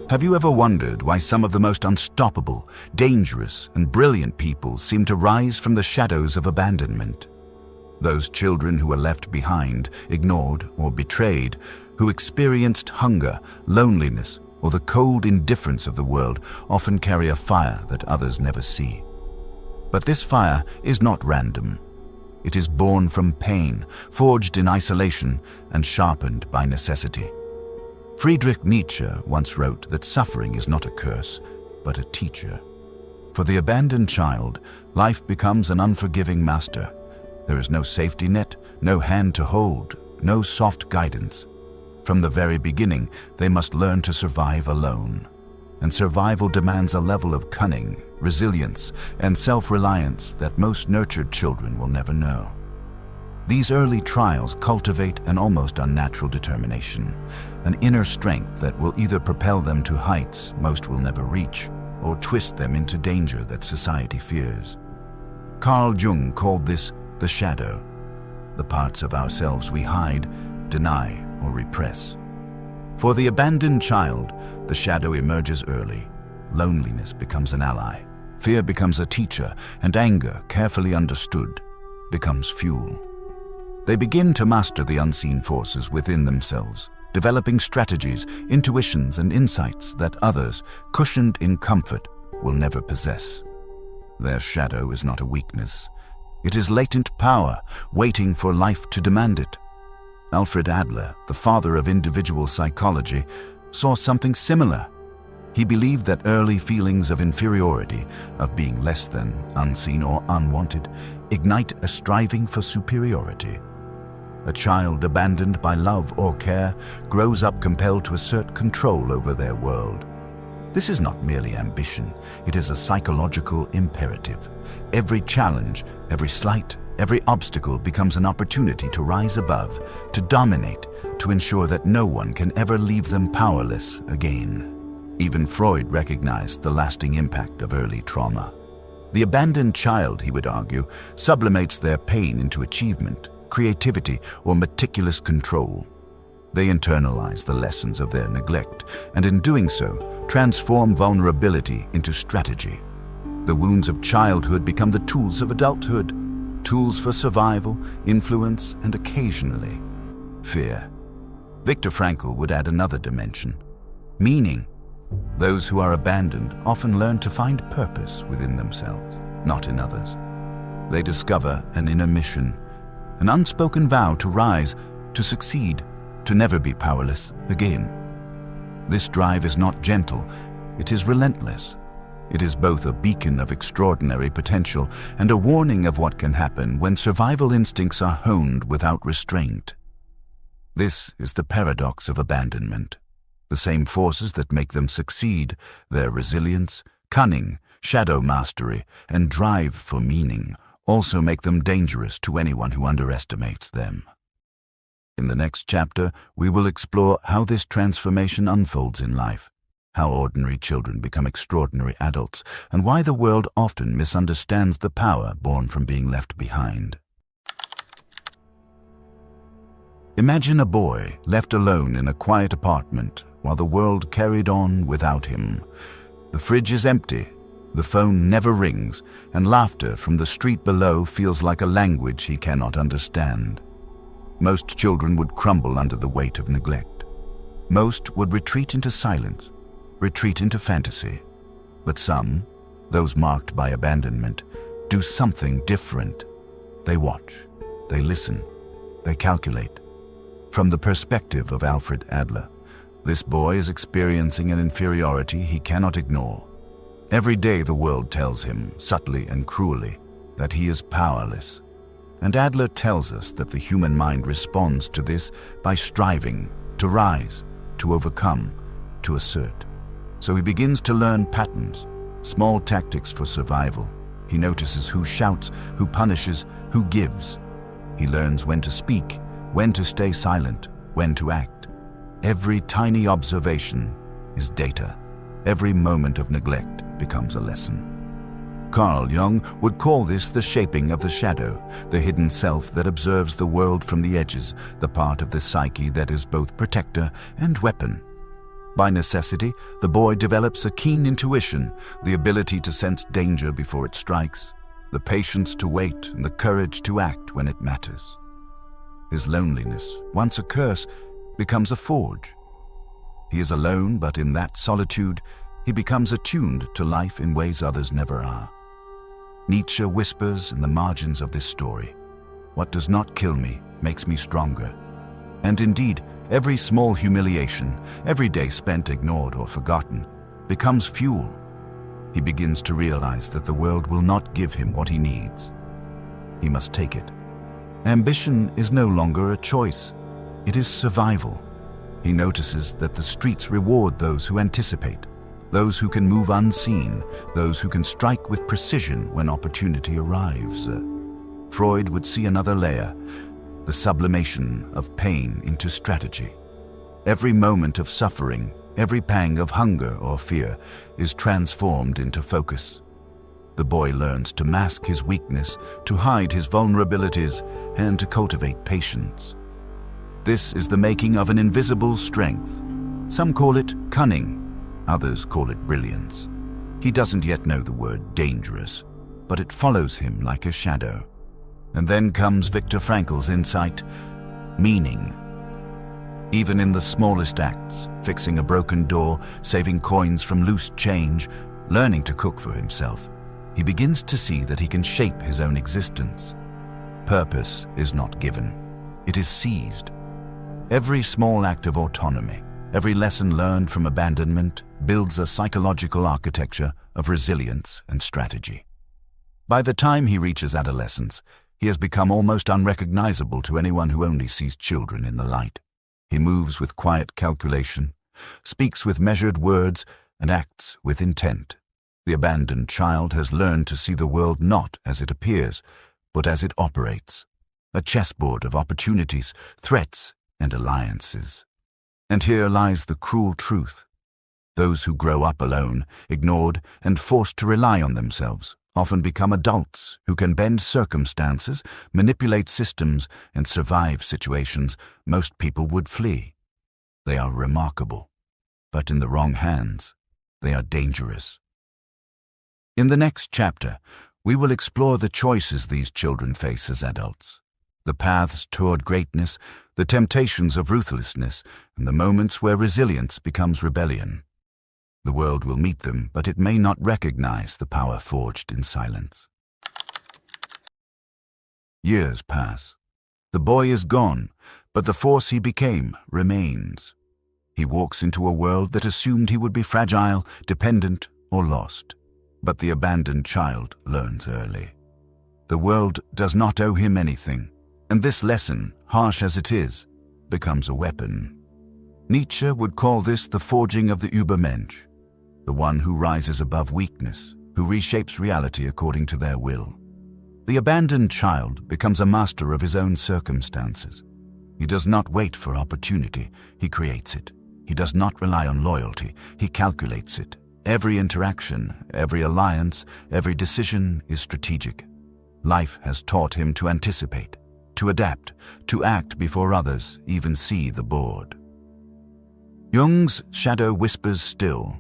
Have you ever wondered why some of the most unstoppable, dangerous, and brilliant people seem to rise from the shadows of abandonment? Those children who were left behind, ignored, or betrayed, who experienced hunger, loneliness, or the cold indifference of the world, often carry a fire that others never see. But this fire is not random. It is born from pain, forged in isolation, and sharpened by necessity. Friedrich Nietzsche once wrote that suffering is not a curse, but a teacher. For the abandoned child, life becomes an unforgiving master. There is no safety net, no hand to hold, no soft guidance. From the very beginning, they must learn to survive alone. And survival demands a level of cunning, resilience, and self-reliance that most nurtured children will never know. These early trials cultivate an almost unnatural determination, an inner strength that will either propel them to heights most will never reach, or twist them into danger that society fears. Carl Jung called this the shadow, the parts of ourselves we hide, deny, or repress. For the abandoned child, the shadow emerges early. Loneliness becomes an ally, fear becomes a teacher, and anger, carefully understood, becomes fuel. They begin to master the unseen forces within themselves, developing strategies, intuitions, and insights that others, cushioned in comfort, will never possess. Their shadow is not a weakness. It is latent power, waiting for life to demand it. Alfred Adler, the father of individual psychology, saw something similar. He believed that early feelings of inferiority, of being less than, unseen, or unwanted, ignite a striving for superiority. A child abandoned by love or care grows up compelled to assert control over their world. This is not merely ambition, it is a psychological imperative. Every challenge, every slight, every obstacle becomes an opportunity to rise above, to dominate, to ensure that no one can ever leave them powerless again. Even Freud recognized the lasting impact of early trauma. The abandoned child, he would argue, sublimates their pain into achievement, creativity, or meticulous control. They internalize the lessons of their neglect, and in doing so, transform vulnerability into strategy. The wounds of childhood become the tools of adulthood, tools for survival, influence, and occasionally, fear. Viktor Frankl would add another dimension: meaning. Those who are abandoned often learn to find purpose within themselves, not in others. They discover an inner mission, an unspoken vow to rise, to succeed, to never be powerless again. This drive is not gentle, it is relentless. It is both a beacon of extraordinary potential and a warning of what can happen when survival instincts are honed without restraint. This is the paradox of abandonment. The same forces that make them succeed, their resilience, cunning, shadow mastery, and drive for meaning, also make them dangerous to anyone who underestimates them. In the next chapter, we will explore how this transformation unfolds in life, how ordinary children become extraordinary adults, and why the world often misunderstands the power born from being left behind. Imagine a boy left alone in a quiet apartment while the world carried on without him. The fridge is empty, the phone never rings, and laughter from the street below feels like a language he cannot understand. Most children would crumble under the weight of neglect. Most would retreat into silence, retreat into fantasy. But some, those marked by abandonment, do something different. They watch, they listen, they calculate. From the perspective of Alfred Adler, this boy is experiencing an inferiority he cannot ignore. Every day the world tells him, subtly and cruelly, that he is powerless. And Adler tells us that the human mind responds to this by striving, to rise, to overcome, to assert. So he begins to learn patterns, small tactics for survival. He notices who shouts, who punishes, who gives. He learns when to speak, when to stay silent, when to act. Every tiny observation is data. Every moment of neglect becomes a lesson. Carl Jung would call this the shaping of the shadow, the hidden self that observes the world from the edges, the part of the psyche that is both protector and weapon. By necessity, the boy develops a keen intuition, the ability to sense danger before it strikes, the patience to wait, and the courage to act when it matters. His loneliness, once a curse, becomes a forge. He is alone, but in that solitude, he becomes attuned to life in ways others never are. Nietzsche whispers in the margins of this story, "What does not kill me makes me stronger." And indeed, every small humiliation, every day spent ignored or forgotten, becomes fuel. He begins to realize that the world will not give him what he needs. He must take it. Ambition is no longer a choice. It is survival. He notices that the streets reward those who anticipate, those who can move unseen, those who can strike with precision when opportunity arrives. Freud would see another layer, the sublimation of pain into strategy. Every moment of suffering, every pang of hunger or fear is transformed into focus. The boy learns to mask his weakness, to hide his vulnerabilities, and to cultivate patience. This is the making of an invisible strength. Some call it cunning, others call it brilliance. He doesn't yet know the word dangerous, but it follows him like a shadow. And then comes Viktor Frankl's insight, meaning. Even in the smallest acts, fixing a broken door, saving coins from loose change, learning to cook for himself, he begins to see that he can shape his own existence. Purpose is not given, it is seized. Every small act of autonomy, every lesson learned from abandonment builds a psychological architecture of resilience and strategy. By the time he reaches adolescence, he has become almost unrecognizable to anyone who only sees children in the light. He moves with quiet calculation, speaks with measured words, and acts with intent. The abandoned child has learned to see the world not as it appears, but as it operates, a chessboard of opportunities, threats, and alliances. And here lies the cruel truth. Those who grow up alone, ignored, and forced to rely on themselves often become adults who can bend circumstances, manipulate systems, and survive situations most people would flee. They are remarkable, but in the wrong hands, they are dangerous. In the next chapter, we will explore the choices these children face as adults, the paths toward greatness, the temptations of ruthlessness, and the moments where resilience becomes rebellion. The world will meet them, but it may not recognize the power forged in silence. Years pass. The boy is gone, but the force he became remains. He walks into a world that assumed he would be fragile, dependent, or lost. But the abandoned child learns early. The world does not owe him anything, and this lesson, harsh as it is, becomes a weapon. Nietzsche would call this the forging of the Übermensch, the one who rises above weakness, who reshapes reality according to their will. The abandoned child becomes a master of his own circumstances. He does not wait for opportunity, he creates it. He does not rely on loyalty, he calculates it. Every interaction, every alliance, every decision is strategic. Life has taught him to anticipate, to adapt, to act before others even see the board. Jung's shadow whispers still.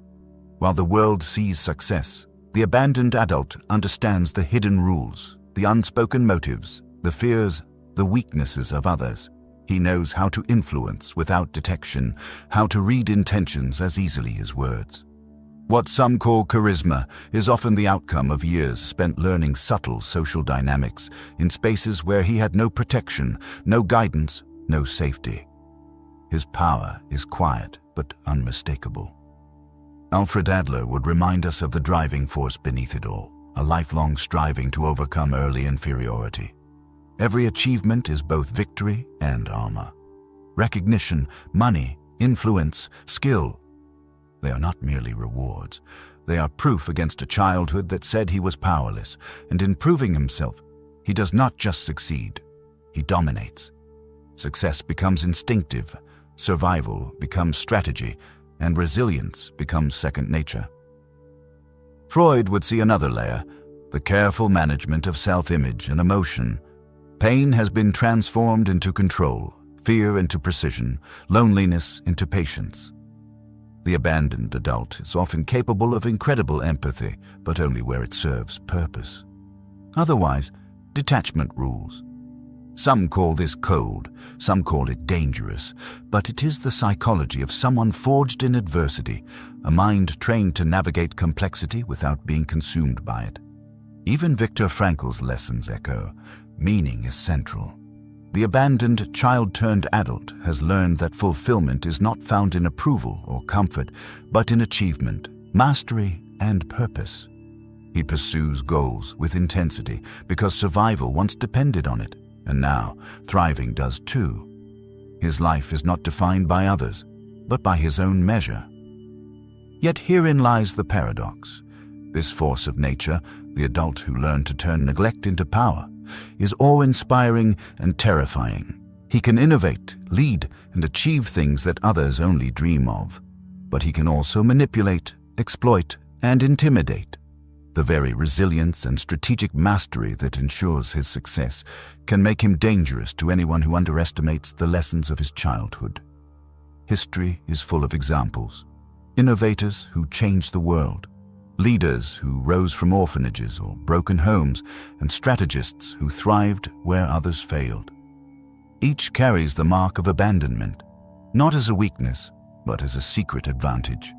While the world sees success, the abandoned adult understands the hidden rules, the unspoken motives, the fears, the weaknesses of others. He knows how to influence without detection, how to read intentions as easily as words. What some call charisma is often the outcome of years spent learning subtle social dynamics in spaces where he had no protection, no guidance, no safety. His power is quiet but unmistakable. Alfred Adler would remind us of the driving force beneath it all, a lifelong striving to overcome early inferiority. Every achievement is both victory and armor. Recognition, money, influence, skill. They are not merely rewards. They are proof against a childhood that said he was powerless, and in proving himself, he does not just succeed, he dominates. Success becomes instinctive, survival becomes strategy, and resilience becomes second nature. Freud would see another layer, the careful management of self-image and emotion. Pain has been transformed into control, fear into precision, loneliness into patience. The abandoned adult is often capable of incredible empathy, but only where it serves purpose. Otherwise, detachment rules. Some call this cold, some call it dangerous, but it is the psychology of someone forged in adversity, a mind trained to navigate complexity without being consumed by it. Even Viktor Frankl's lessons echo. Meaning is central. The abandoned child-turned-adult has learned that fulfillment is not found in approval or comfort, but in achievement, mastery, and purpose. He pursues goals with intensity because survival once depended on it, and now thriving does too. His life is not defined by others, but by his own measure. Yet herein lies the paradox. This force of nature, the adult who learned to turn neglect into power, is awe-inspiring and terrifying. He can innovate, lead, and achieve things that others only dream of. But he can also manipulate, exploit, and intimidate. The very resilience and strategic mastery that ensures his success can make him dangerous to anyone who underestimates the lessons of his childhood. History is full of examples. Innovators who changed the world, leaders who rose from orphanages or broken homes, and strategists who thrived where others failed. Each carries the mark of abandonment, not as a weakness, but as a secret advantage.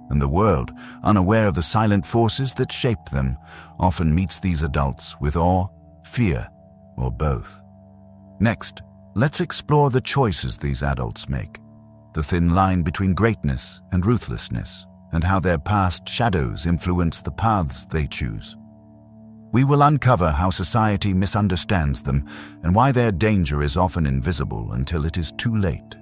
And the world, unaware of the silent forces that shaped them, often meets these adults with awe, fear, or both. Next, let's explore the choices these adults make, the thin line between greatness and ruthlessness, and how their past shadows influence the paths they choose. We will uncover how society misunderstands them and why their danger is often invisible until it is too late.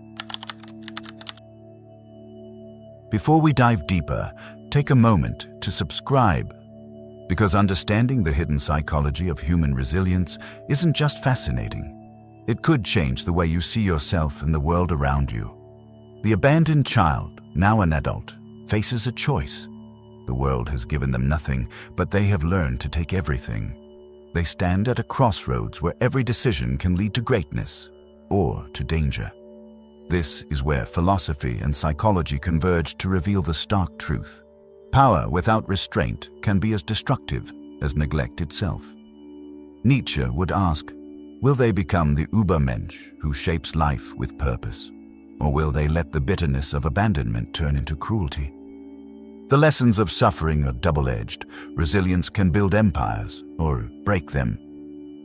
Before we dive deeper, take a moment to subscribe, because understanding the hidden psychology of human resilience isn't just fascinating. It could change the way you see yourself and the world around you. The abandoned child, now an adult, faces a choice. The world has given them nothing, but they have learned to take everything. They stand at a crossroads where every decision can lead to greatness or to danger. This is where philosophy and psychology converge to reveal the stark truth. Power without restraint can be as destructive as neglect itself. Nietzsche would ask, will they become the Übermensch who shapes life with purpose? Or will they let the bitterness of abandonment turn into cruelty? The lessons of suffering are double-edged. Resilience can build empires or break them.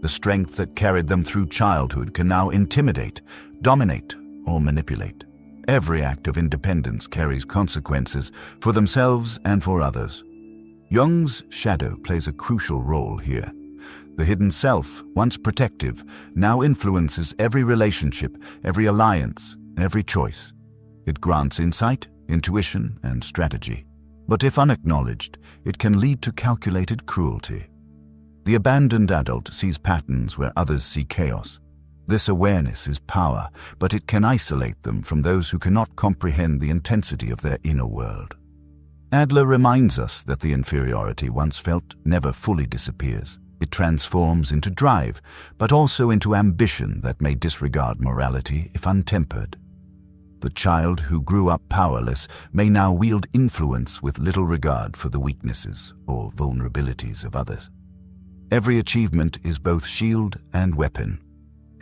The strength that carried them through childhood can now intimidate, dominate, or manipulate. Every act of independence carries consequences for themselves and for others. Jung's shadow plays a crucial role here. The hidden self, once protective, now influences every relationship, every alliance, every choice. It grants insight, intuition, and strategy. But if unacknowledged, it can lead to calculated cruelty. The abandoned adult sees patterns where others see chaos. This awareness is power, but it can isolate them from those who cannot comprehend the intensity of their inner world. Adler reminds us that the inferiority once felt never fully disappears. It transforms into drive, but also into ambition that may disregard morality if untempered. The child who grew up powerless may now wield influence with little regard for the weaknesses or vulnerabilities of others. Every achievement is both shield and weapon.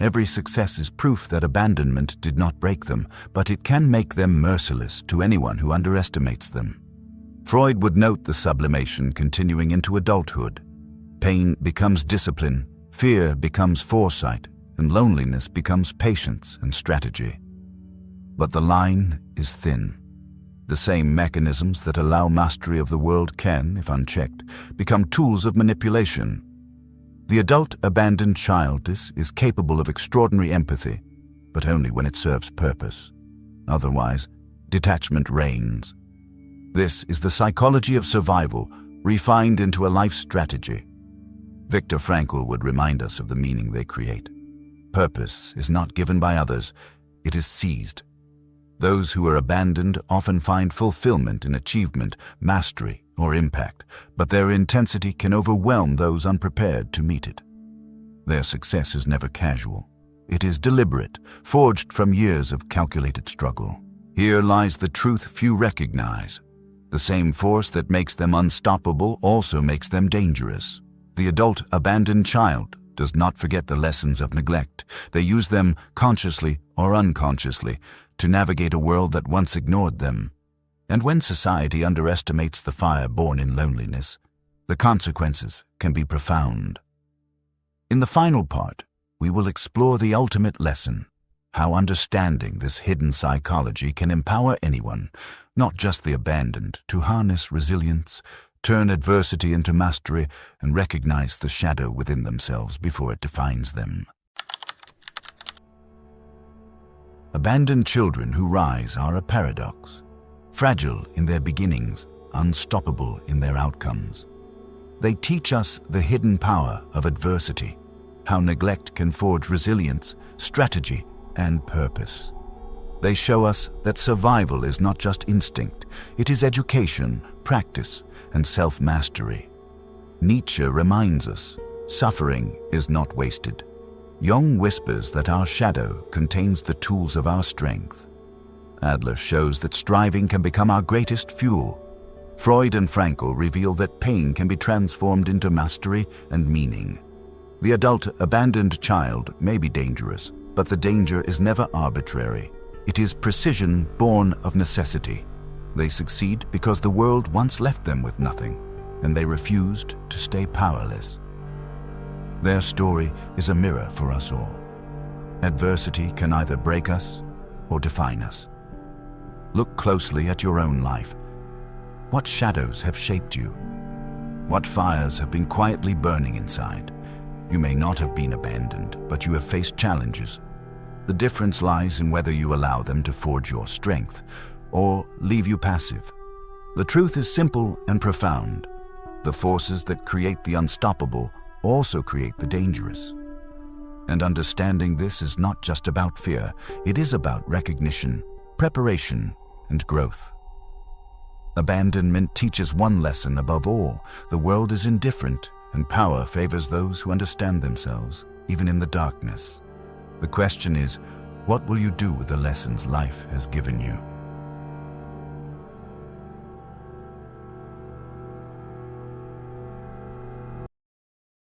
Every success is proof that abandonment did not break them, but it can make them merciless to anyone who underestimates them. Freud would note the sublimation continuing into adulthood. Pain becomes discipline, fear becomes foresight, and loneliness becomes patience and strategy. But the line is thin. The same mechanisms that allow mastery of the world can, if unchecked, become tools of manipulation. The adult abandoned child is capable of extraordinary empathy, but only when it serves purpose. Otherwise, detachment reigns. This is the psychology of survival, refined into a life strategy. Viktor Frankl would remind us of the meaning they create. Purpose is not given by others, it is seized. Those who are abandoned often find fulfillment in achievement, mastery, or impact, but their intensity can overwhelm those unprepared to meet it. Their success is never casual. It is deliberate, forged from years of calculated struggle. Here lies the truth few recognize. The same force that makes them unstoppable also makes them dangerous. The adult abandoned child does not forget the lessons of neglect. They use them consciously or unconsciously to navigate a world that once ignored them. And when society underestimates the fire born in loneliness, the consequences can be profound. In the final part, we will explore the ultimate lesson, how understanding this hidden psychology can empower anyone, not just the abandoned, to harness resilience, turn adversity into mastery, and recognize the shadow within themselves before it defines them. Abandoned children who rise are a paradox, fragile in their beginnings, unstoppable in their outcomes. They teach us the hidden power of adversity, how neglect can forge resilience, strategy, and purpose. They show us that survival is not just instinct, it is education, practice, and self-mastery. Nietzsche reminds us, suffering is not wasted. Jung whispers that our shadow contains the tools of our strength. Adler shows that striving can become our greatest fuel. Freud and Frankl reveal that pain can be transformed into mastery and meaning. The adult abandoned child may be dangerous, but the danger is never arbitrary. It is precision born of necessity. They succeed because the world once left them with nothing, and they refused to stay powerless. Their story is a mirror for us all. Adversity can either break us or define us. Look closely at your own life. What shadows have shaped you? What fires have been quietly burning inside? You may not have been abandoned, but you have faced challenges. The difference lies in whether you allow them to forge your strength or leave you passive. The truth is simple and profound. The forces that create the unstoppable also create the dangerous. And understanding this is not just about fear, it is about recognition, preparation, and growth. Abandonment teaches one lesson above all: the world is indifferent, and power favors those who understand themselves, even in the darkness. The question is, what will you do with the lessons life has given you?